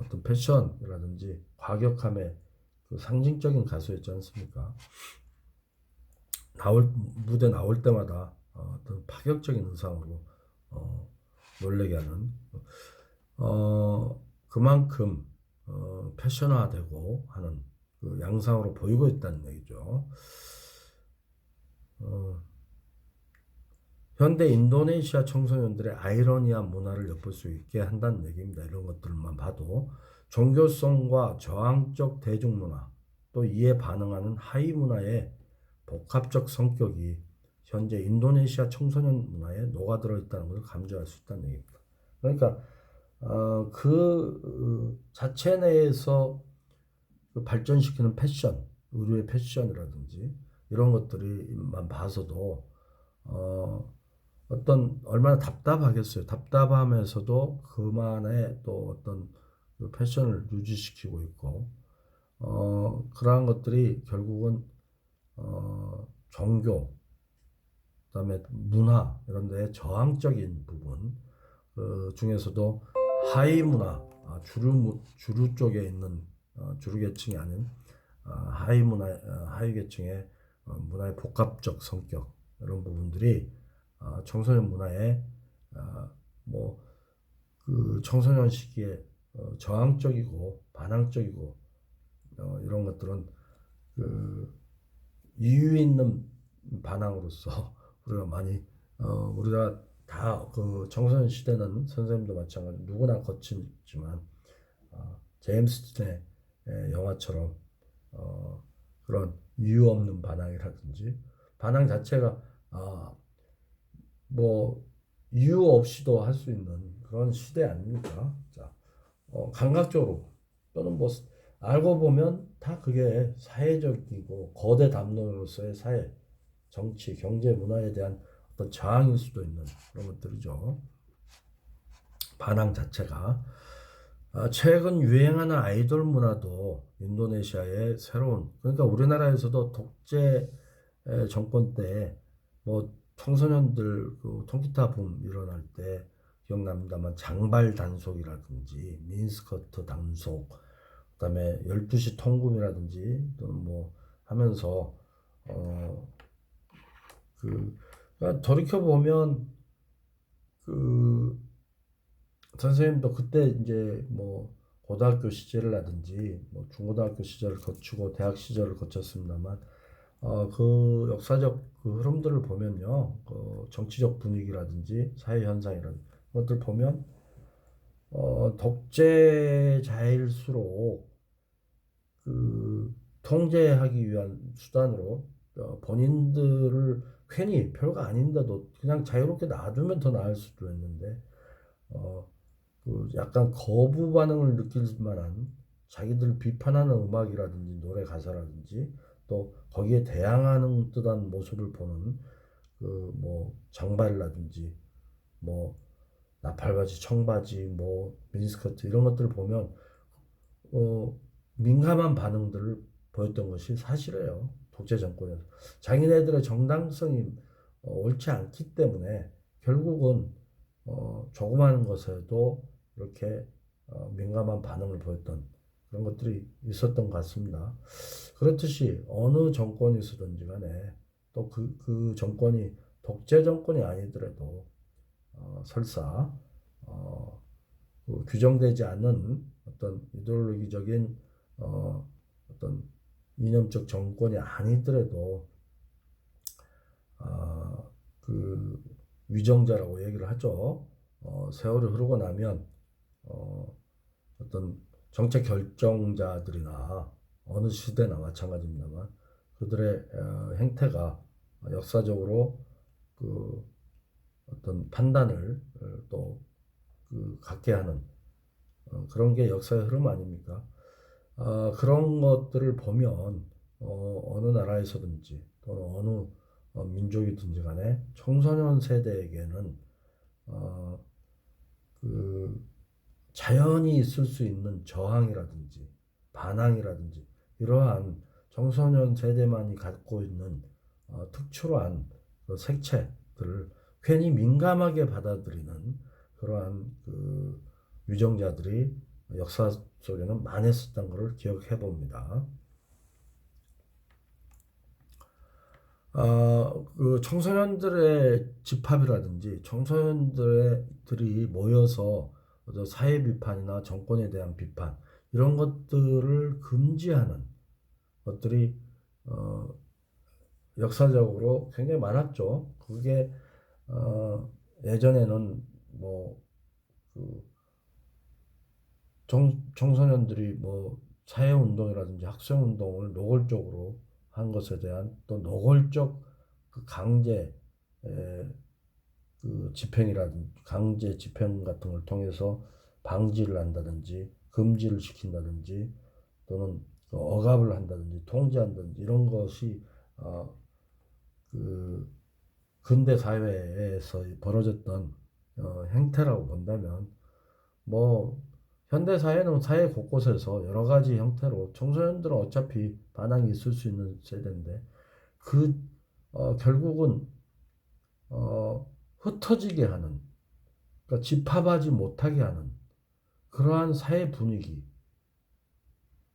어떤 패션이라든지 과격함의 그 상징적인 가수였지 않습니까? 무대 나올 때마다 어떤 파격적인 의상으로 놀래게 하는 그만큼 패션화되고 하는 그 양상으로 보이고 있다는 얘기죠. 어, 현대 인도네시아 청소년들의 아이러니한 문화를 엿볼 수 있게 한다는 얘기입니다. 이런 것들만 봐도 종교성과 저항적 대중문화 또 이에 반응하는 하위 문화의 복합적 성격이 현재 인도네시아 청소년 문화에 녹아들어 있다는 것을 감지할 수 있다는 얘기입니다. 그러니까 그 자체 내에서 그 발전시키는 패션, 의류의 패션이라든지 이런 것들만 봐서도 어떤 얼마나 답답하겠어요. 답답하면서도 그만의 또 어떤 그 패션을 유지시키고 있고 그러한 것들이 결국은 종교, 그다음에 문화 이런 데에 저항적인 부분 그 중에서도 하위 문화, 주류 쪽에 있는 주류 계층이 아닌 하위 문화, 하위 계층의 문화의 복합적 성격 이런 부분들이 청소년 문화에 뭐그 청소년 시기에 저항적이고 반항적이고 이런 것들은 그 이유 있는 반항으로서 우리가 많이 우리가 다 그 청소년 시대는 선생님도 마찬가지 누구나 거치지만 제임스 틴의 영화처럼 그런 이유 없는 반항이라든지 반항 자체가 뭐 이유 없이도 할 수 있는 그런 시대 아닙니까? 자, 감각적으로 또는 뭐 알고 보면 다 그게 사회적이고 거대 담론으로서의 사회, 정치, 경제, 문화에 대한 어떤 저항일 수도 있는 그런 것들이죠. 반항 자체가 최근 유행하는 아이돌 문화도 인도네시아의 새로운 그러니까 우리나라에서도 독재 정권 때 뭐 청소년들 그 통기타 붐 일어날 때 기억납니다만 장발 단속이라든지 미니스커트 단속 그다음에 12시 통금이라든지 또는 뭐 하면서 그러니까 돌이켜 보면 그 선생님도 그때 이제 뭐 고등학교 시절이라든지 뭐 중고등학교 시절을 거치고 대학 시절을 거쳤습니다만 그 역사적 그 흐름들을 보면요 그 정치적 분위기라든지 사회 현상이라든지 것들 보면 독재자일수록 그 통제하기 위한 수단으로 본인들을 괜히 별거 아닌데도 그냥 자유롭게 놔두면 더 나을 수도 있는데 어, 그 약간 거부 반응을 느낄 만한 자기들 비판하는 음악이라든지 노래 가사라든지 또 거기에 대항하는 듯한 모습을 보는 그 뭐 장발이라든지 뭐 나팔바지, 청바지, 뭐 미니스커트 이런 것들을 보면 어, 민감한 반응들을 보였던 것이 사실이에요. 독재 정권에서 자기네들의 정당성이 옳지 않기 때문에 결국은 조그마한 것에도 이렇게 민감한 반응을 보였던 그런 것들이 있었던 것 같습니다. 그렇듯이 어느 정권이 있었든지 간에 또 그 정권이 독재 정권이 아니더라도 설사 그 규정되지 않은 어떤 이데올로기적인 어떤 이념적 정권이 아니더라도 그 위정자라고 얘기를 하죠. 세월이 흐르고 나면 어떤 정책 결정자들이나 어느 시대나 마찬가지입니다만 그들의 행태가 역사적으로 그 어떤 판단을 또그 갖게 하는 그런 게 역사의 흐름 아닙니까? 그런 것들을 보면 어느 나라에서든지 또는 어느 민족이든지 간에 청소년 세대에게는 어, 그 자연히 있을 수 있는 저항이라든지 반항이라든지 이러한 청소년 세대만이 갖고 있는 특출한 그 색채들을 괜히 민감하게 받아들이는 그러한 그 유정자들이 역사 속에는 많이 했었던 것을 기억해 봅니다. 그 청소년들의 집합이라든지 청소년들이 모여서 사회 비판이나 정권에 대한 비판 이런 것들을 금지하는 것들이 역사적으로 굉장히 많았죠. 그게 예전에는 뭐그 청소년들이 사회운동이라든지 학생운동을 노골적으로 한 것에 대한 또 노골적 그 강제 그 집행이라든지 강제 집행 같은 걸 통해서 방지를 한다든지 금지를 시킨다든지 또는 그 억압을 한다든지 통제한다든지 이런 것이 그 근대 사회에서 벌어졌던 행태라고 본다면 현대 사회는 사회 곳곳에서 여러 가지 형태로 청소년들은 어차피 반항이 있을 수 있는 세대인데 결국은 흩어지게 하는 그러니까 집합하지 못하게 하는 그러한 사회 분위기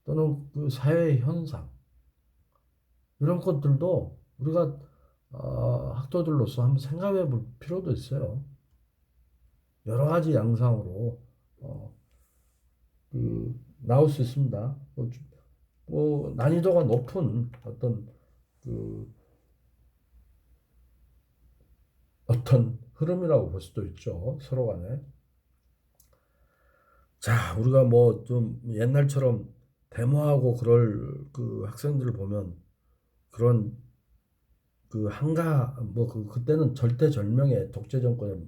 또는 그 사회 현상 이런 것들도 우리가 학도들로서 한번 생각해 볼 필요도 있어요. 여러 가지 양상으로 나올 수 있습니다. 난이도가 높은 어떤 흐름이라고 볼 수도 있죠. 서로 간에. 자, 우리가 좀 옛날처럼 데모하고 그럴 그 학생들을 보면 그런 그때는 절대절명의 독재 정권에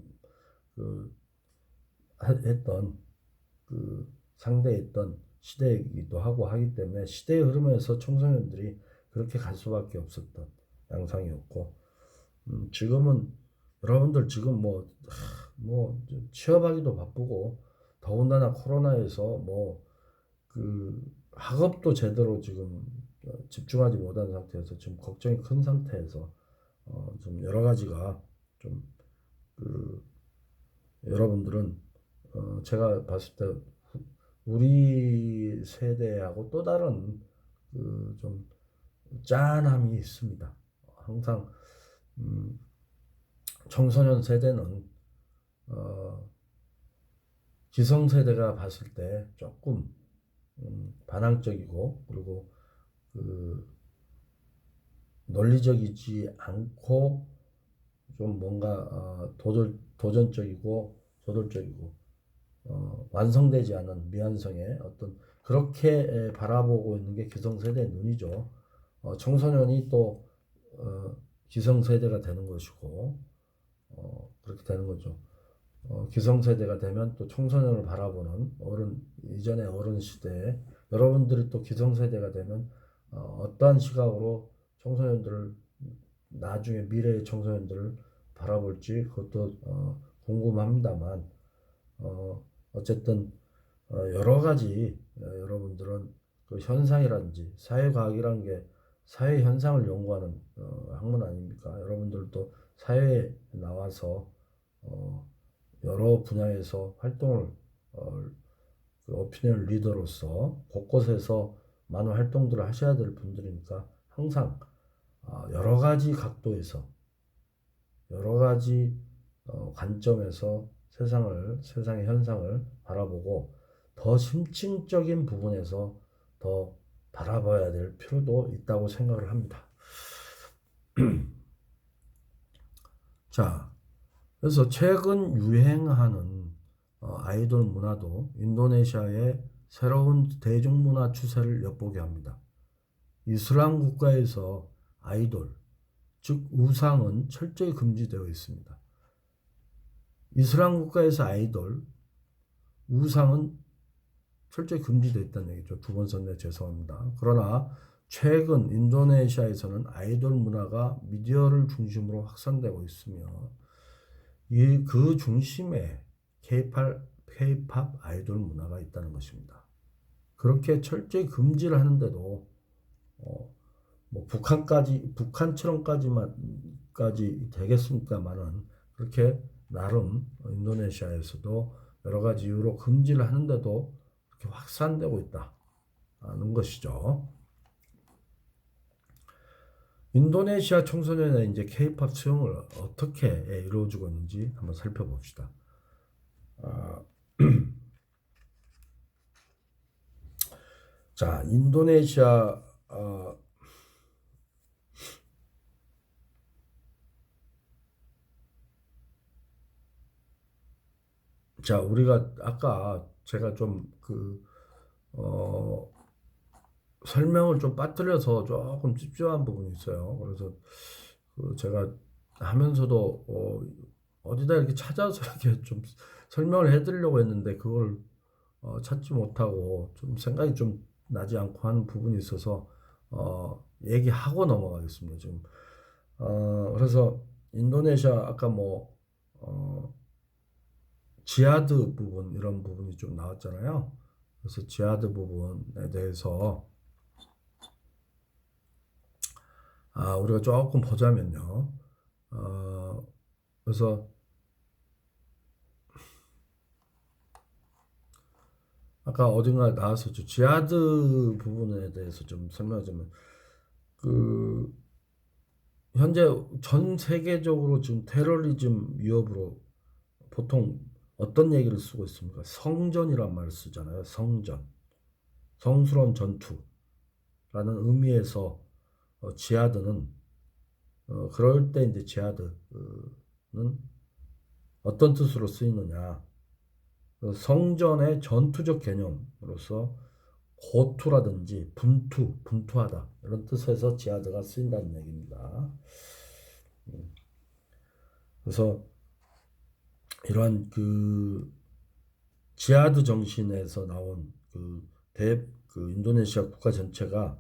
했던 상대했던 시대이기도 하고 하기 때문에 시대의 흐름에서 청소년들이 그렇게 갈 수밖에 없었던 양상이었고 지금은 여러분들 지금 취업하기도 바쁘고 더군다나 코로나에서 학업도 제대로 지금 집중하지 못한 상태에서 지금 걱정이 큰 상태에서 좀 여러 가지가 좀 여러분들은 제가 봤을 때 우리 세대하고 또 다른 좀 짠함이 있습니다. 항상 청소년 세대는 기성세대가 봤을 때 조금 반항적이고 그리고 논리적이지 않고 좀 뭔가 도전적이고 저돌적이고 완성되지 않은 미완성의 어떤 그렇게 바라보고 있는 게 기성세대의 눈이죠. 청소년이 또 기성세대가 되는 것이고 그렇게 되는 거죠. 기성세대가 되면 또 청소년을 바라보는 이전의 어른 시대에 여러분들이 또 기성세대가 되면 어떠한 시각으로 청소년들을 나중에 미래의 청소년들을 바라볼지 그것도 궁금합니다만 어쨌든 여러 가지 여러분들은 그 현상이라든지 사회과학이라는 게 사회 현상을 연구하는 학문 아닙니까? 여러분들도 사회에 나와서 여러 분야에서 활동을 오피니언 리더로서 곳곳에서 많은 활동들을 하셔야 될 분들이니까 항상 여러 가지 각도에서 여러 가지 관점에서 세상의 현상을 바라보고 더 심층적인 부분에서 더 바라봐야 될 필요도 있다고 생각을 합니다. 자, 그래서 최근 유행하는 아이돌 문화도 인도네시아의 새로운 대중문화 추세를 엿보게 합니다. 이슬람 국가에서 아이돌, 즉 우상은 철저히 금지되어 있습니다. 이슬람 국가에서 아이돌, 우상은 철저히 금지되어 있다는 얘기죠. 두 번 썼네 죄송합니다. 그러나 최근 인도네시아에서는 아이돌 문화가 미디어를 중심으로 확산되고 있으며 그 중심에 K-팝 아이돌 문화가 있다는 것입니다. 그렇게 철저히 금지를 하는데도 북한처럼까지 되겠습니까만은 그렇게 나름 인도네시아에서도 여러 가지 이유로 금지를 하는데도 이렇게 확산되고 있다는 것이죠. 인도네시아 청소년의 이제 K-팝 수용을 어떻게 이루어지고 있는지 한번 살펴봅시다. 자, 인도네시아 자, 우리가 아까 제가 좀 설명을 좀 빠뜨려서 조금 찝찝한 부분이 있어요. 그래서 제가 하면서도 어디다 이렇게 찾아서 이렇게 좀 설명을 해드리려고 했는데 그걸 찾지 못하고 좀 생각이 좀 나지 않고 하는 부분이 있어서 얘기하고 넘어가겠습니다. 지금 그래서 인도네시아 아까 뭐 지하드 부분 이런 부분이 좀 나왔잖아요. 그래서 지하드 부분에 대해서 우리가 조금 보자면요. 그래서 아까 어딘가 나왔었죠. 지하드 부분에 대해서 좀 설명하자면 현재 전 세계적으로 지금 테러리즘 위협으로 보통 어떤 얘기를 쓰고 있습니까? 성전이란 말을 쓰잖아요. 성전. 성스러운 전투라는 의미에서 지하드는 그럴 때 이제 지하드는 어떤 뜻으로 쓰이느냐? 성전의 전투적 개념으로서 고투라든지 분투하다 이런 뜻에서 지하드가 쓰인다는 얘기입니다. 그래서 이러한 지하드 정신에서 나온 인도네시아 국가 전체가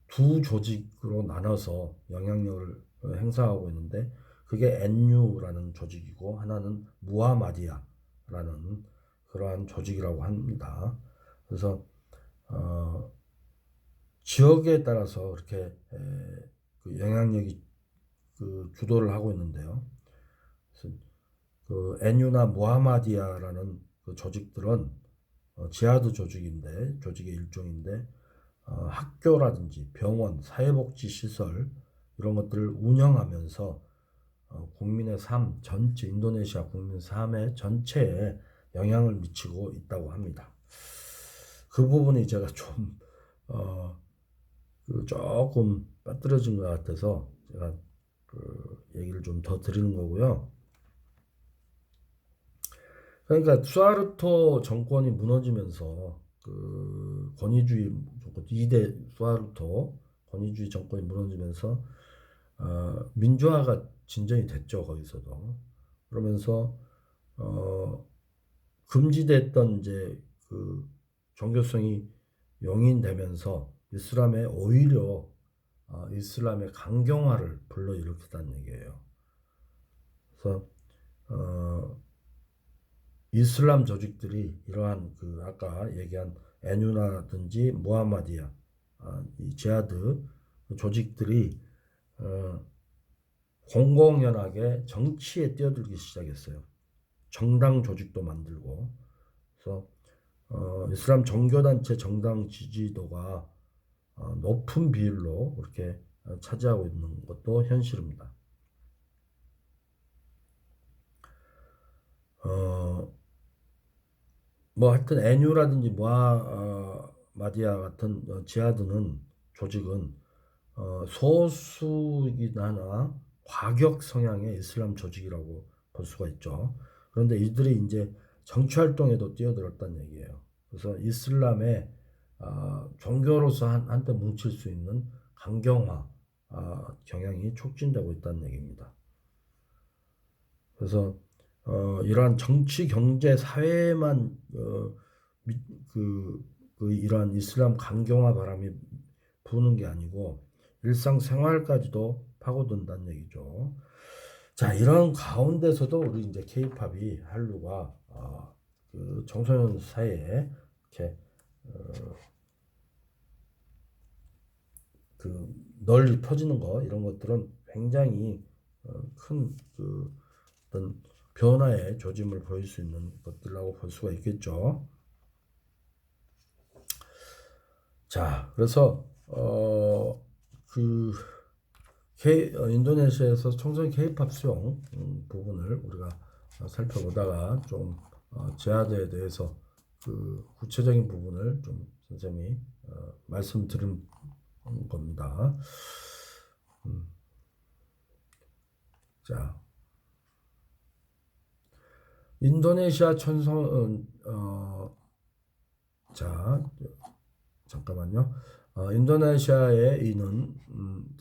두 조직으로 나눠서 영향력을 행사하고 있는데 그게 NU라는 조직이고 하나는 무하마디야라는 그러한 조직이라고 합니다. 그래서 지역에 따라서 이렇게 영향력이 주도를 하고 있는데요. 그래서 NU나 무하마디야라는 조직들은 지하드 조직의 일종인데 학교라든지 병원, 사회복지시설 이런 것들을 운영하면서 국민의 삶 전체, 인도네시아 국민 삶의 전체에 영향을 미치고 있다고 합니다. 그 부분이 제가 좀 조금 빠뜨려진 것 같아서 제가 얘기를 좀 더 드리는 거고요. 그러니까 수하르토 정권이 무너지면서 권위주의 정권 2대 수하르토 권위주의 정권이 무너지면서 민주화가 진전이 됐죠. 거기서도 그러면서 금지됐던 이제 종교성이 용인되면서 이슬람의 오히려 이슬람의 강경화를 불러일으켰다는 얘기예요. 그래서 이슬람 조직들이 이러한 아까 얘기한 에뉴나든지 무하마디야 이 지하드 조직들이 공공연하게 정치에 뛰어들기 시작했어요. 정당 조직도 만들고 그래서 이슬람 종교단체 정당 지지도가 높은 비율로 그렇게 차지하고 있는 것도 현실입니다. 뭐 하여튼 NU라든지 무하마디야 같은 지하드는 조직은 소수이긴 하나 과격 성향의 이슬람 조직이라고 볼 수가 있죠. 그런데 이들이 이제 정치 활동에도 뛰어들었다는 얘기예요. 그래서 이슬람의 종교로서 한때 뭉칠 수 있는 강경화 경향이 촉진되고 있다는 얘기입니다. 그래서 이러한 정치, 경제, 사회만 이러한 이슬람 강경화 바람이 부는 게 아니고 일상생활까지도 파고든다는 얘기죠. 자, 이런 가운데서도 우리 이제 K-팝이 한류가 청소년 사이에 이렇게 널리 퍼지는 거 이런 것들은 굉장히 큰 어떤 변화의 조짐을 보일 수 있는 것들이라고 볼 수가 있겠죠. 자, 그래서 그 인도네시아에서 청소년 K-팝 수용 부분을 우리가 살펴보다가 좀 제아제에 대해서 그 구체적인 부분을 좀 선생님이 말씀드린 겁니다. 자, 인도네시아 자, 잠깐만요. 인도네시아의 이는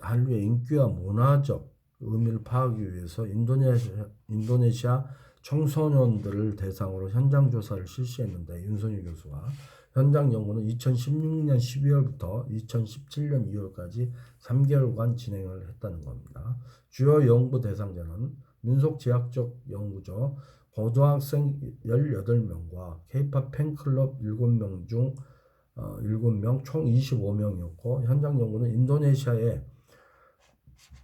한류의 인기와 문화적 의미를 파악하기 위해서 인도네시아 청소년들을 대상으로 현장 조사를 실시했는데 윤선희 교수가 현장 연구는 2016년 12월부터 2017년 2월까지 3개월간 진행을 했다는 겁니다. 주요 연구 대상자는 민속지향적 연구죠. 고등학생 18명과 K-팝 팬클럽 7명 중 7명, 총 25명이었고 현장 연구는 인도네시아의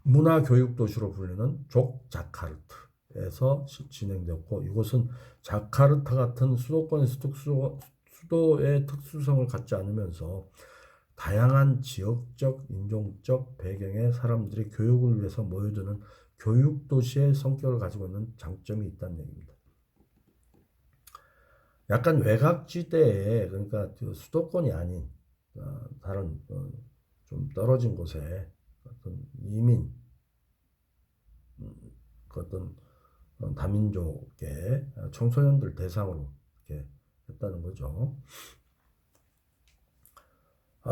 문화교육도시로 불리는 족자카르트에서 진행되었고 이곳은 자카르타 같은 수도권에서 수도의 특수성을 갖지 않으면서 다양한 지역적, 인종적 배경의 사람들이 교육을 위해서 모여드는 교육도시의 성격을 가지고 있는 장점이 있다는 얘기입니다. 약간 외곽지대에 그러니까 그 수도권이 아닌 다른 좀 떨어진 곳에 어떤 이민 그 어떤 다민족의 청소년들 대상으로 이렇게 했다는 거죠.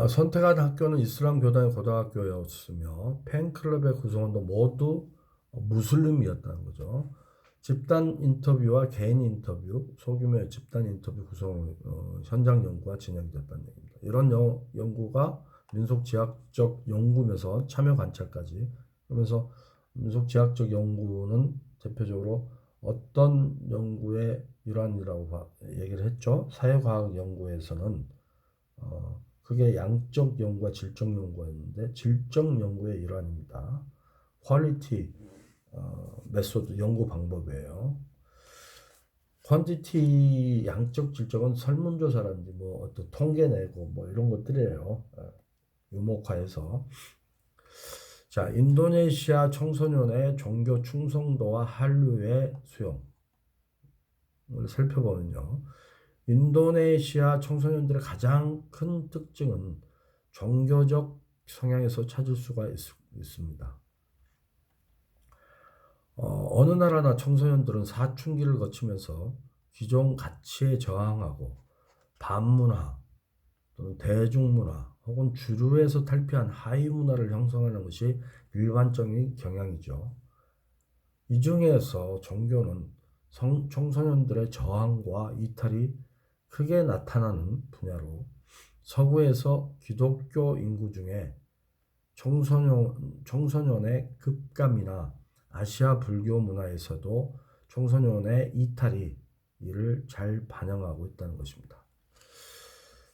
선택한 학교는 이슬람 교단의 고등학교였으며 팬클럽의 구성원도 모두 무슬림이었다는 거죠. 집단 인터뷰와 개인 인터뷰, 소규모의 집단 인터뷰 구성 현장 연구가 진행됐다는 얘기입니다. 이런 연구가 민속지향적 연구면서 참여 관찰까지 그러면서 민속지향적 연구는 대표적으로 어떤 연구의 일환이라고 얘기를 했죠. 사회과학 연구에서는 그게 양적 연구와 질적 연구였는데 질적 연구의 일환입니다. 퀄리티 메소드 연구 방법이에요. 퀀티티 양적 질적은 설문조사라든지 뭐 어떤 통계 내고 뭐 이런 것들이에요. 유목화해서 자 인도네시아 청소년의 종교 충성도와 한류의 수용을 살펴보면요. 인도네시아 청소년들의 가장 큰 특징은 종교적 성향에서 찾을 수가 있습니다. 어느 나라나 청소년들은 사춘기를 거치면서 기존 가치에 저항하고 반문화 또는 대중문화 혹은 주류에서 탈피한 하위 문화를 형성하는 것이 일반적인 경향이죠. 이 중에서 종교는 청소년들의 저항과 이탈이 크게 나타나는 분야로 서구에서 기독교 인구 중에 청소년의 급감이나 아시아 불교 문화에서도 청소년의 이탈이 이를 잘 반영하고 있다는 것입니다.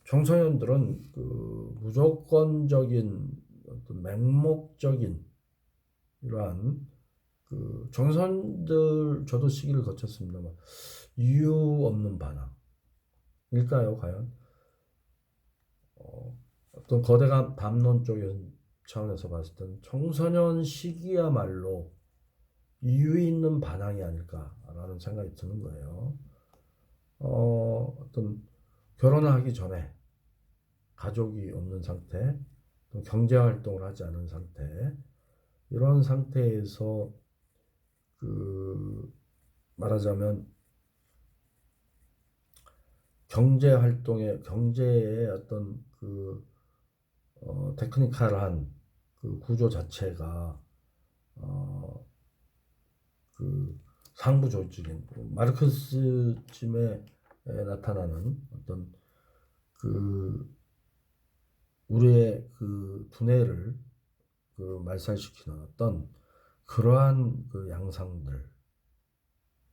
청소년들은 그 무조건적인 어떤 맹목적인 이러한 그 청소년들 저도 시기를 거쳤습니다만 이유 없는 반항일까요, 과연? 어떤 거대한 담론적인 차원에서 봤을 때는 청소년 시기야말로 이유 있는 반항이 아닐까라는 생각이 드는 거예요. 어떤 결혼을 하기 전에 가족이 없는 상태, 또 경제 활동을 하지 않은 상태, 이런 상태에서 그 말하자면 경제의 어떤 그 테크니컬한 그 구조 자체가 그 상부조직인 마르크스즘에 나타나는 어떤 그 우리의 그 두뇌를 그 말살시키는 어떤 그러한 그 양상들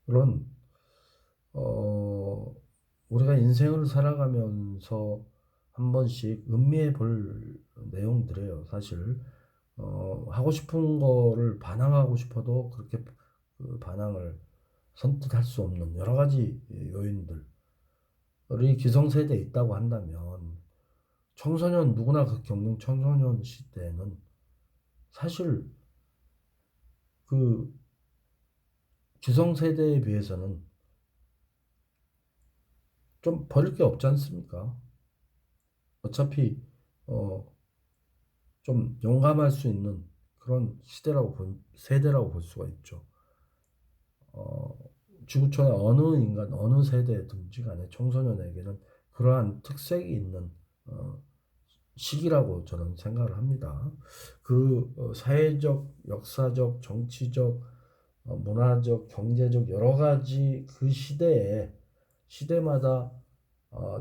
그런 우리가 인생을 살아가면서 한 번씩 음미해 볼 내용들이에요. 사실 하고 싶은 거를 반항하고 싶어도 그렇게 그 반항을 선뜻할 수 없는 여러 가지 요인들이 기성세대에 있다고 한다면 청소년 누구나 겪는 청소년 시대에는 사실 그 기성세대에 비해서는 좀 버릴 게 없지 않습니까? 어차피 어, 좀 용감할 수 있는 그런 세대라고 볼 수가 있죠. 어, 지구촌의 어느 인간, 어느 세대든지 간에 청소년에게는 그러한 특색이 있는 어, 시기라고 저는 생각을 합니다. 사회적, 역사적, 정치적, 문화적, 경제적 여러 가지 그 시대마다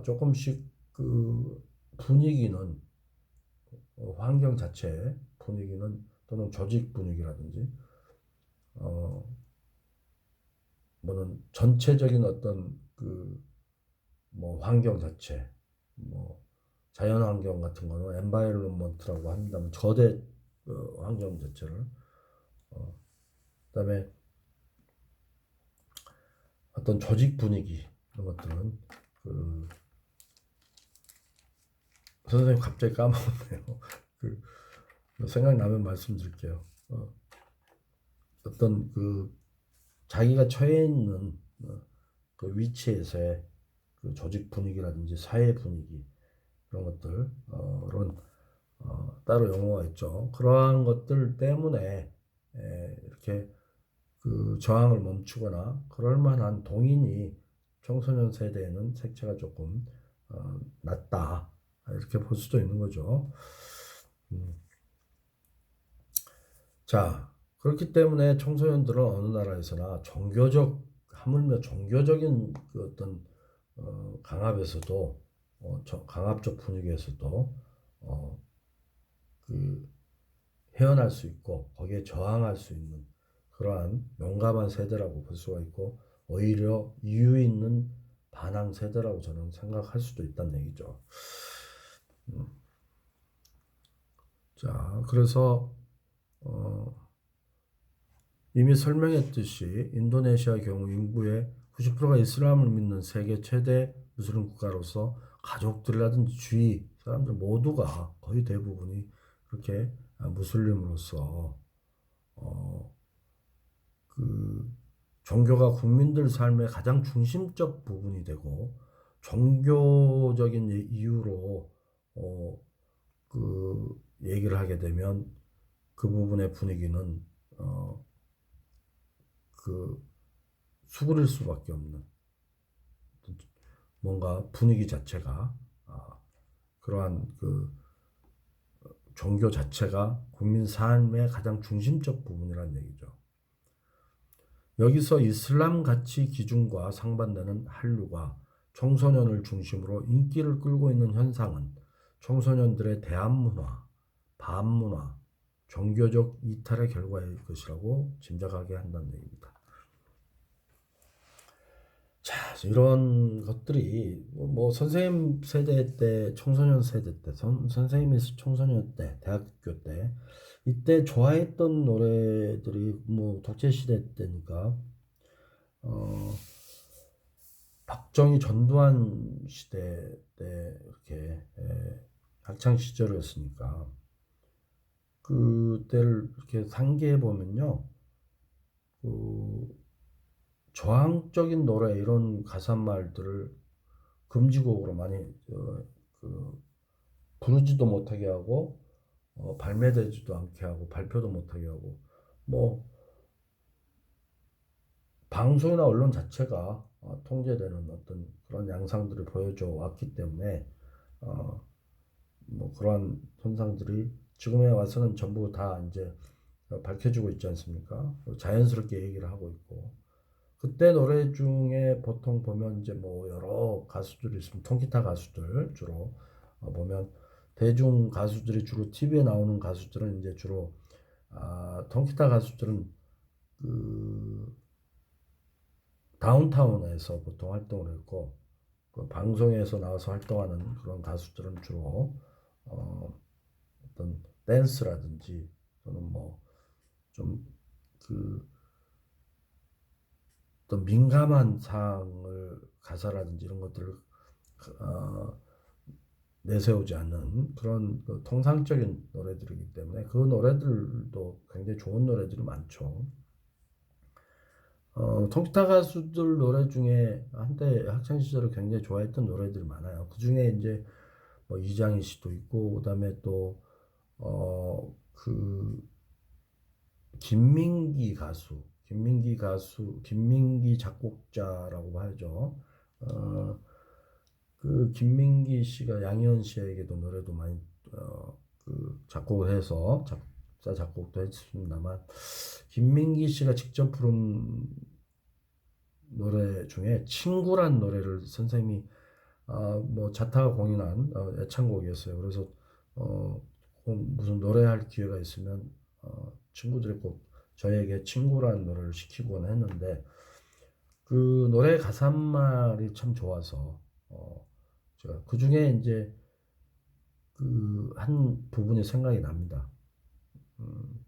조금씩 그 분위기는 환경 자체의 분위기는 또는 조직 분위기라든지 어, 뭐는 전체적인 어떤 뭐 환경 자체, 뭐 자연 환경 같은 거는 엔바이러먼트라고 한다면 거대 환경 자체를 그다음에 어떤 조직 분위기 이런 것들은 그 선생님 갑자기 까먹었네요. 그 생각나면 말씀드릴게요. 어떤 자기가 처해 있는 그 위치에서의 그 조직 분위기라든지 사회 분위기 그런 것들 은 따로 용어가 있죠. 그러한 것들 때문에 이렇게 그 저항을 멈추거나 그럴 만한 동인이 청소년 세대에는 색채가 조금 낮다 이렇게 볼 수도 있는 거죠. 음. 자, 그렇기 때문에 청소년들은 어느 나라에서나 하물며 종교적인 그 어떤 강압에서도 강압적 분위기에서도 어, 그 헤어날 수 있고 거기에 저항할 수 있는 그러한 용감한 세대라고 볼 수가 있고 오히려 이유 있는 반항 세대라고 저는 생각할 수도 있다는 얘기죠. 음. 자, 그래서 어, 이미 설명했듯이 인도네시아의 경우 인구의 90%가 이슬람을 믿는 세계 최대 무슬림 국가로서 가족들이라든지 주위 사람들 모두가 거의 대부분이 그렇게 무슬림으로서 어, 그 종교가 국민들 삶의 가장 중심적 부분이 되고 종교적인 이유로 어, 얘기를 하게 되면 그 부분의 분위기는 어, 그 수그릴 수밖에 없는 뭔가 분위기 자체가 그러한 종교 자체가 국민 삶의 가장 중심적 부분이라는 얘기죠. 여기서 이슬람 가치 기준과 상반되는 한류가 청소년을 중심으로 인기를 끌고 있는 현상은 청소년들의 대한문화, 반문화, 종교적 이탈의 결과일 것이라고 짐작하게 한다는 얘기입니다. 자, 이런 것들이 뭐 선생님 세대 때, 청소년 세대 때, 선생님이 청소년 때, 대학교 때 이때 좋아했던 노래들이 뭐 독재 시대 때니까 어, 박정희 전두환 시대 때 이렇게 학창 시절이었으니까 그때를 이렇게 상기해 보면요, 그 저항적인 노래 이런 가사말들을 금지곡으로 많이 그 부르지도 못하게 하고 발매되지도 않게 하고 발표도 못하게 하고 뭐 방송이나 언론 자체가 통제되는 어떤 그런 양상들을 보여줘 왔기 때문에 어, 뭐 그러한 현상들이 지금에 와서는 전부 다 이제 밝혀지고 있지 않습니까? 자연스럽게 얘기를 하고 있고 그때 노래 중에 보통 보면 이제 뭐 여러 가수들이 있으면 통기타 가수들 주로 보면 대중 가수들이 주로 TV에 나오는 가수들은 이제 주로 통기타 가수들은 그 다운타운에서 보통 활동을 했고 그 방송에서 나와서 활동하는 그런 가수들은 주로 어떤 댄스라든지 또는 뭐 좀 어떤 민감한 사항을 가사라든지 이런 것들을 어, 내세우지 않는 그런 그 통상적인 노래들이기 때문에 그 노래들도 굉장히 좋은 노래들이 많죠. 통기타 가수들 노래 중에 한때 학창 시절에 굉장히 좋아했던 노래들이 많아요. 그 중에 이제 뭐 이장희 씨도 있고 그다음에 또 그 김민기 작곡자라고 하죠. 어, 그 김민기 씨가 양희은 씨에게도 노래도 많이 그 작곡을 해서 작사 작곡도 했습니다만 김민기 씨가 직접 부른 노래 중에 친구란 노래를 선생님이 뭐 자타가 공인한 애창곡이었어요. 그래서 무슨 노래할 기회가 있으면 친구들이 꼭 저에게 친구란 노래를 시키곤 했는데 그 노래 가사말이 참 좋아서 제가 그 중에 이제 그 한 부분이 생각이 납니다.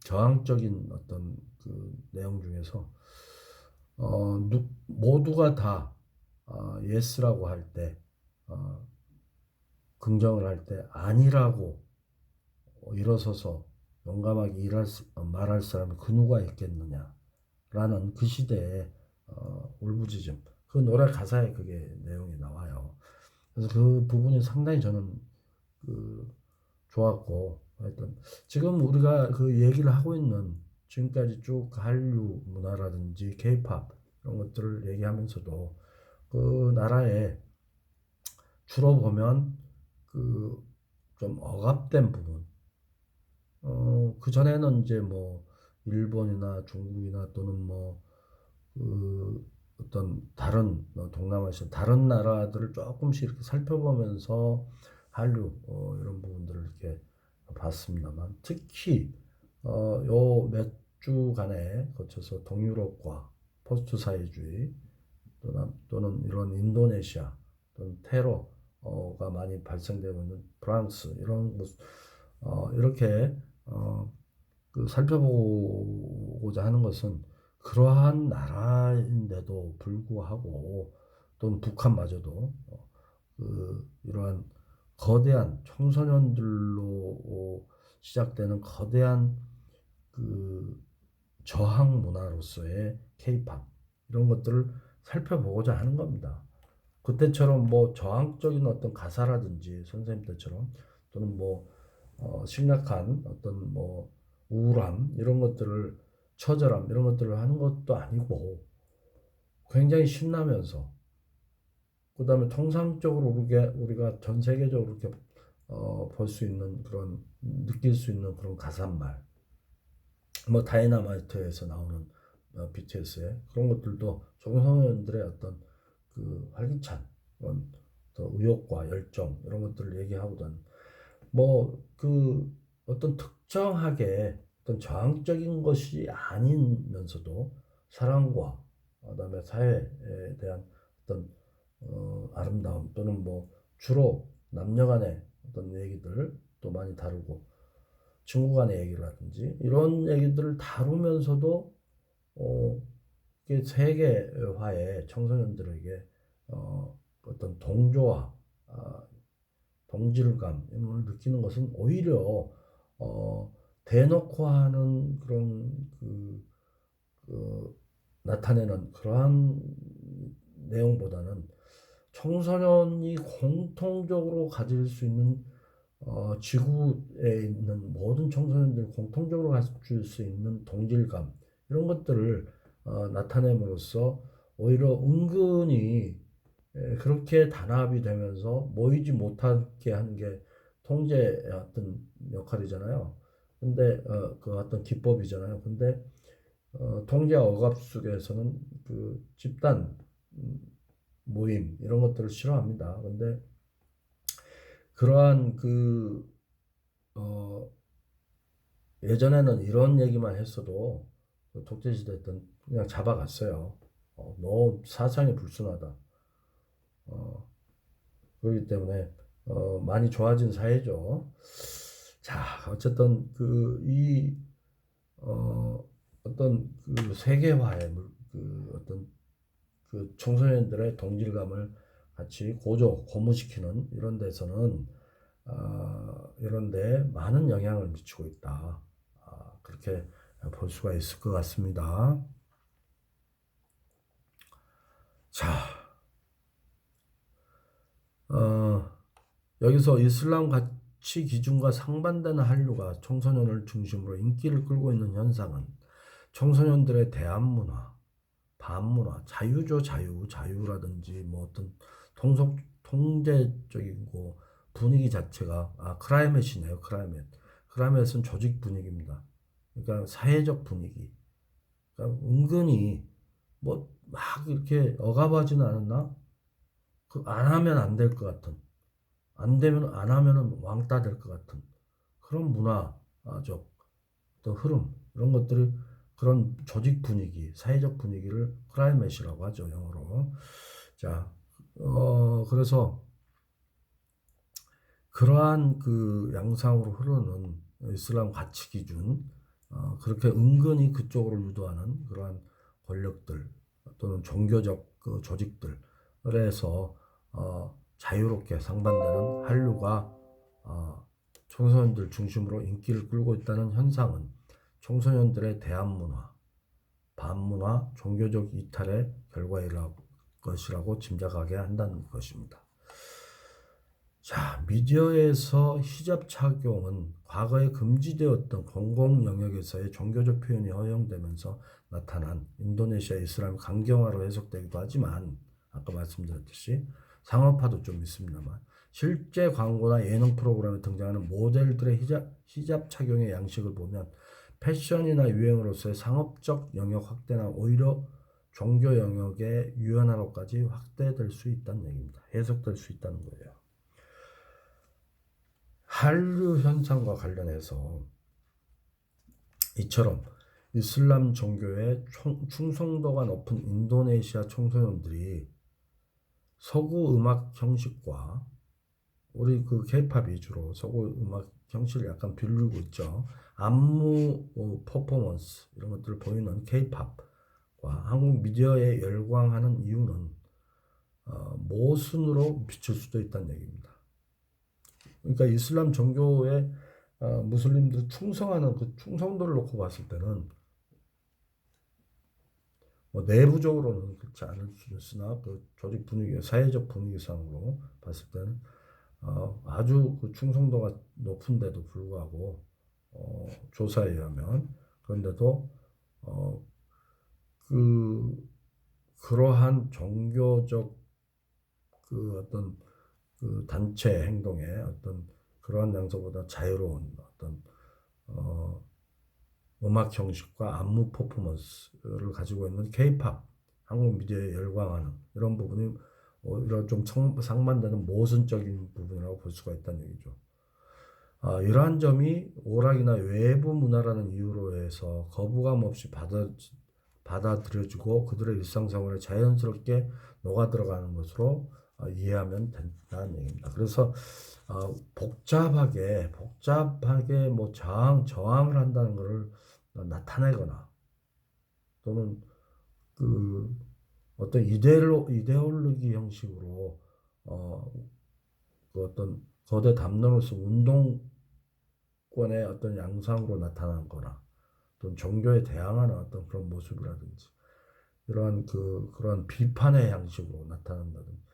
저항적인 어떤 그 내용 중에서 모두가 다 예스라고 할 때, 긍정을 할 때 아니라고 일어서서 용감하게 말할 사람이 그 누가 있겠느냐라는 그 시대의 울부짖음. 그 노래 가사에 그게 내용이 나와요. 그래서 그 부분이 상당히 저는 그 좋았고 하여튼 지금 우리가 그 얘기를 하고 있는 지금까지 쭉 한류 문화라든지 케이팝 이런 것들을 얘기하면서도 그 나라에 주로 보면 그 좀 억압된 부분 그 전에는 이제 뭐 일본이나 중국이나 또는 뭐 그 어떤 다른 동남아시아 다른 나라들을 조금씩 이렇게 살펴보면서 한류 이런 부분들을 이렇게 봤습니다만 특히 요 몇 주간에 거쳐서 동유럽과 포스트 사회주의 또는 이런 인도네시아 또는 테러가 많이 발생되고 있는 프랑스 이런 곳 이렇게 그 살펴보고자 하는 것은 그러한 나라인데도 불구하고 또는 북한마저도 그 이러한 거대한 청소년들로 시작되는 거대한 그 저항 문화로서의 케이팝 이런 것들을 살펴보고자 하는 겁니다. 그때처럼 뭐 저항적인 어떤 가사라든지 선생님 때처럼 또는 뭐 심각한 어떤 뭐 우울함 이런 것들을 처절함 이런 것들을 하는 것도 아니고 굉장히 신나면서 그다음에 통상적으로 우리가 전 세계적으로 이렇게 볼 수 있는 그런 느낄 수 있는 그런 가사말 뭐 다이너마이트에서 나오는 BTS의 그런 것들도 청소년들의 어떤 그 활기찬 그런 또 의욕과 열정 이런 것들을 얘기하고자 하는 뭐그 어떤 특정하게 어떤 저항적인 것이 아니면서도 사랑과 그다음에 사회에 대한 어떤 아름다움 또는 뭐 주로 남녀간의 어떤 얘기들 또 많이 다루고 친구 간의 얘기라든지 이런 얘기들을 다루면서도 이게 세계화에 청소년들에게 어떤 동조와 동질감 이런 걸 느끼는 것은 오히려 대놓고 하는 그런 그 나타내는 그러한 내용보다는 청소년이 공통적으로 가질 수 있는 지구에 있는 모든 청소년들이 공통적으로 가질 수 있는 동질감 이런 것들을 나타냄으로써 오히려 은근히 그렇게 단합이 되면서 모이지 못하게 하는 게 통제의 어떤 역할이잖아요. 근데 그 어떤 기법이잖아요. 근데 통제와 억압 속에서는 그 집단 모임 이런 것들을 싫어합니다. 근데 그러한 그 예전에는 이런 얘기만 했어도 그 독재시대 때는 그냥 잡아갔어요. 너 사상이 불순하다. 그렇기 때문에 많이 좋아진 사회죠. 자, 어쨌든 어떤 그 세계화의 그 어떤 그 청소년들의 동질감을 같이 고무시키는 이런 데서는 이런데 많은 영향을 미치고 있다. 그렇게 볼 수가 있을 것 같습니다. 자, 여기서 이슬람 가치 기준과 상반되는 한류가 청소년을 중심으로 인기를 끌고 있는 현상은 청소년들의 대한 문화, 반문화, 자유죠, 자유라든지 뭐 어떤 통제적이고 분위기 자체가 클라이met이네요, 클라이met. 클라이met은 조직 분위기입니다. 그러니까 사회적 분위기. 그러니까 은근히 뭐 막 이렇게 억압하지는 않았나? 안 하면 안 될 것 같은. 안 되면 안 하면은 왕따 될 것 같은 그런 문화적 또 흐름 이런 것들이 그런 조직 분위기, 사회적 분위기를 클라이met이라고 하죠, 영어로. 자, 그래서 그러한 그 양상으로 흐르는 이슬람 가치 기준, 그렇게 은근히 그쪽으로 유도하는 그러한 권력들 또는 종교적 그 조직들에서 자유롭게 상반되는 한류가 청소년들 중심으로 인기를 끌고 있다는 현상은 청소년들의 대한 문화, 반문화, 종교적 이탈의 결과일 것이라고 짐작하게 한다는 것입니다. 자, 미디어에서 히잡 착용은 과거에 금지되었던 공공 영역에서의 종교적 표현이 허용되면서 나타난 인도네시아 이슬람 강경화로 해석되기도 하지만 아까 말씀드렸듯이 상업화도 좀 있습니다만 실제 광고나 예능 프로그램에 등장하는 모델들의 히잡 착용의 양식을 보면 패션이나 유행으로서의 상업적 영역 확대나 오히려 종교 영역의 유연화로까지 확대될 수 있다는 얘기입니다. 해석될 수 있다는 거예요. 한류 현상과 관련해서 이처럼 이슬람 종교에 충성도가 높은 인도네시아 청소년들이 서구 음악 형식과 우리 그 케이팝 위주로 서구 음악 형식을 약간 빌리고 있죠. 안무 퍼포먼스 이런 것들을 보이는 케이팝과 한국 미디어에 열광하는 이유는 모순으로 비칠 수도 있다는 얘기입니다. 그러니까 이슬람 종교에 무슬림들 충성하는 그 충성도를 놓고 봤을 때는 뭐 내부적으로는 그렇지 않을 수 있으나 그 조직 분위기, 사회적 분위기상으로 봤을 때는 아주 그 충성도가 높은데도 불구하고 조사에 의하면 그런데도 그러한 종교적 그 어떤 그 단체 행동의 어떤 그러한 양서보다 자유로운 어떤 음악 형식과 안무 퍼포먼스를 가지고 있는 K-팝 한국 미디어에 열광하는 이런 부분이 이런 좀 상반되는 모순적인 부분이라고 볼 수가 있다는 얘기죠. 이러한 점이 오락이나 외부 문화라는 이유로 해서 거부감 없이 받아들여지고 그들의 일상생활에 자연스럽게 녹아들어가는 것으로 이해하면 된다는 얘기입니다. 그래서 복잡하게 뭐 저항을 한다는 것을 나타내거나 또는 그 어떤 이데올로기 형식으로 그 어떤 거대 담론으로서 운동권의 어떤 양상으로 나타난 거나 또는 종교에 대항하는 어떤 그런 모습이라든지 이러한 그런 비판의 양식으로 나타난다든지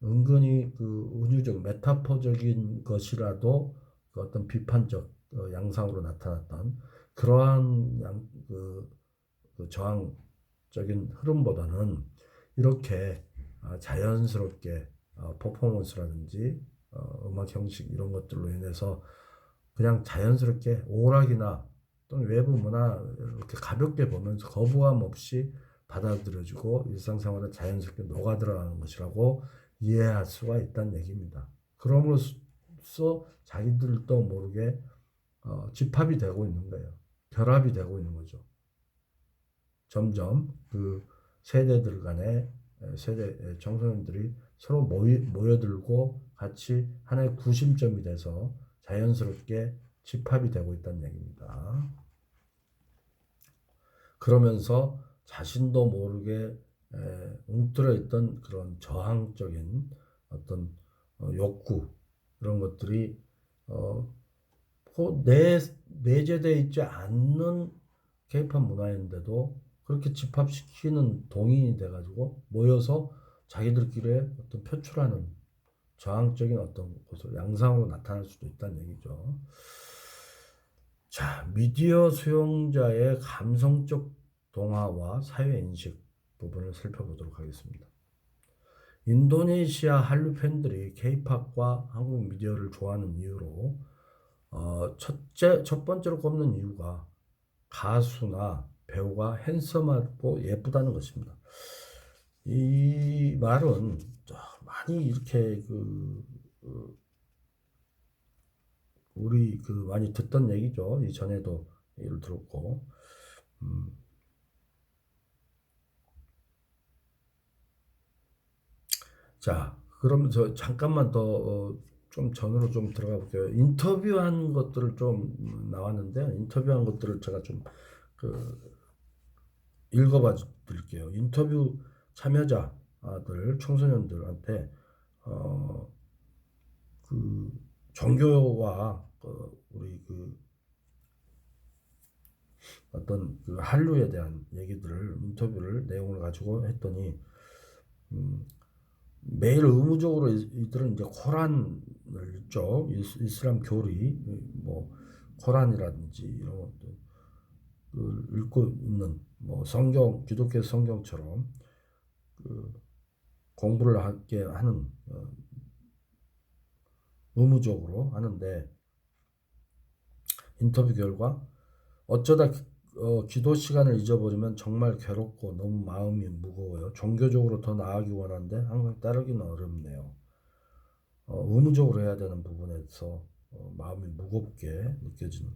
은근히 그 은유적 메타포적인 것이라도 그 어떤 비판적 양상으로 나타났던 그러한 그 저항적인 흐름보다는 이렇게 자연스럽게 퍼포먼스라든지 음악 형식 이런 것들로 인해서 그냥 자연스럽게 오락이나 또는 외부 문화 이렇게 가볍게 보면서 거부감 없이 받아들여지고 일상생활에 자연스럽게 녹아들어가는 것이라고 이해할 수가 있다는 얘기입니다. 그럼으로써 자기들도 모르게 집합이 되고 있는 거예요. 결합이 되고 있는 거죠. 점점 그 세대들 간에 세대 청소년들이 서로 모여들고 같이 하나의 구심점이 돼서 자연스럽게 집합이 되고 있다는 얘기입니다. 그러면서 자신도 모르게 웅들어 있던 그런 저항적인 어떤 욕구 이런 것들이 어, 내재되어 있지 않는 케이팝 문화인데도 그렇게 집합시키는 동인이 돼가지고 모여서 자기들끼리 어떤 표출하는 저항적인 어떤 것을 양상으로 나타날 수도 있다는 얘기죠. 자, 미디어 수용자의 감성적 동화와 사회 인식 부분을 살펴보도록 하겠습니다. 인도네시아 한류 팬들이 케이팝과 한국 미디어를 좋아하는 이유로 첫 번째로 꼽는 이유가 가수나 배우가 핸섬하고 예쁘다는 것입니다. 이 말은 많이 이렇게 우리 많이 듣던 얘기죠. 이전에도 얘기를 들었고. 자, 그럼 저 잠깐만 더 좀 전으로 좀 들어가 볼게요. 인터뷰한 것들을 좀 나왔는데 인터뷰한 것들을 제가 좀 읽어봐 드릴게요. 인터뷰 참여자들, 청소년들한테 어, 종교와 우리 어떤 한류에 대한 얘기들을 인터뷰를 내용을 가지고 했더니 매일 의무적으로 이들은 이제 코란을 읽죠. 이슬람 교리 뭐 코란이라든지 이런 것들 읽고 있는 뭐 성경 기독교 성경처럼 공부를 하게 하는 의무적으로 하는데 인터뷰 결과 어쩌다 기도 시간을 잊어버리면 정말 괴롭고 너무 마음이 무거워요. 종교적으로 더 나아가기 원하는데 항상 따르기는 어렵네요. 의무적으로 해야 되는 부분에서 마음이 무겁게 느껴지는.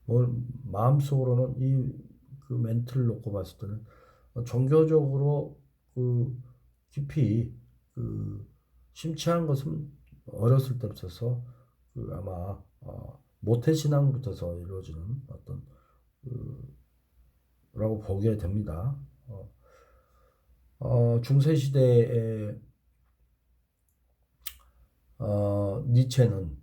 뭐 마음속으로는 그 멘트를 놓고 봤을 때는 종교적으로 깊이 심취한 것은 어렸을 때부터 아마 모태 신앙부터서 이루어지는 어떤 라고 보게 됩니다. 중세 시대에 니체는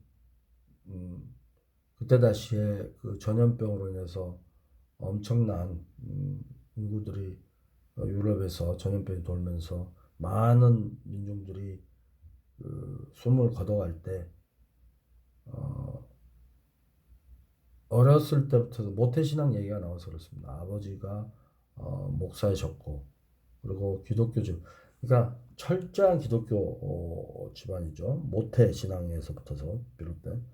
그때 당시에 전염병으로 인해서 엄청난 인구들이 유럽에서 전염병이 돌면서 많은 민중들이 숨을 거둬갈 때 어렸을 때부터 모태신앙 얘기가 나와서 그렇습니다. 아버지가 목사이셨고 그리고 기독교적 그러니까 철저한 기독교 집안이죠. 모태신앙에서부터서 비롯된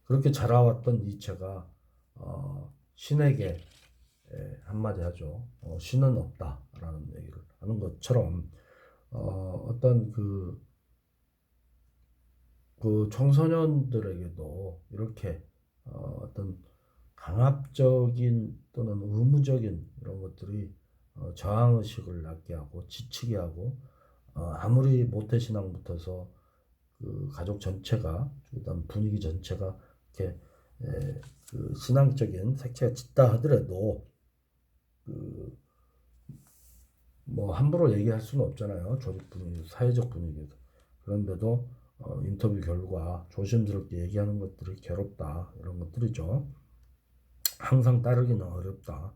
그렇게 자라왔던 니체가 신에게 한마디 하죠. 신은 없다라는 얘기를 하는 것처럼 어떤 청소년들에게도 이렇게 어떤 강압적인 또는 의무적인 이런 것들이 저항의식을 낳게 하고 지치게 하고 아무리 모태신앙부터서 가족 전체가 그다음 분위기 전체가 이렇게 신앙적인 색채가 짙다 하더라도 뭐 함부로 얘기할 수는 없잖아요. 조직 분위기, 사회적 분위기에서. 그런데도 인터뷰 결과 조심스럽게 얘기하는 것들이 괴롭다 이런 것들이죠. 항상 따르기는 어렵다.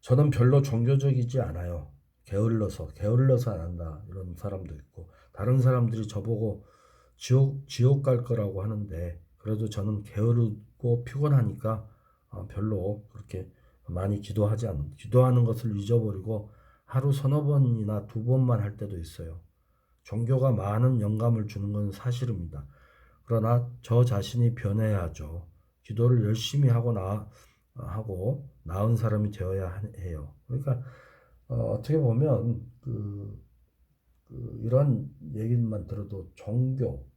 저는 별로 종교적이지 않아요. 게을러서 안 한다 이런 사람도 있고 다른 사람들이 저보고 지옥 갈 거라고 하는데 그래도 저는 게으르고 피곤하니까 별로 그렇게 많이 기도하는 것을 잊어버리고 하루 서너 번이나 두 번만 할 때도 있어요. 종교가 많은 영감을 주는 건 사실입니다. 그러나 저 자신이 변해야 하죠. 기도를 열심히 하고 나은 사람이 되어야 해요. 그러니까 어떻게 보면 이런 얘기만 들어도 종교,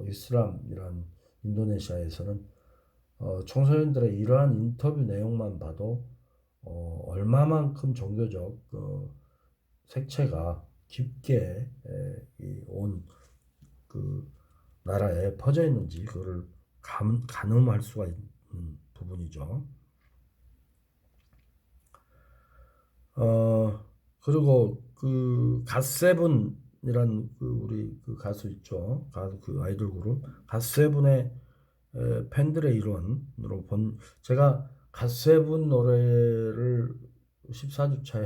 이슬람이란 인도네시아에서는 청소년들의 이러한 인터뷰 내용만 봐도 얼마만큼 종교적 색채가 깊게 온 나라에 퍼져 있는지 그거를 가늠할 수가 있는 부분이죠. 그리고 갓세븐 그 우리 그 가수 있죠. 가수 그 아이돌 그룹 갓세븐의 팬들의 일원으로 제가 갓세븐 노래를 14주차에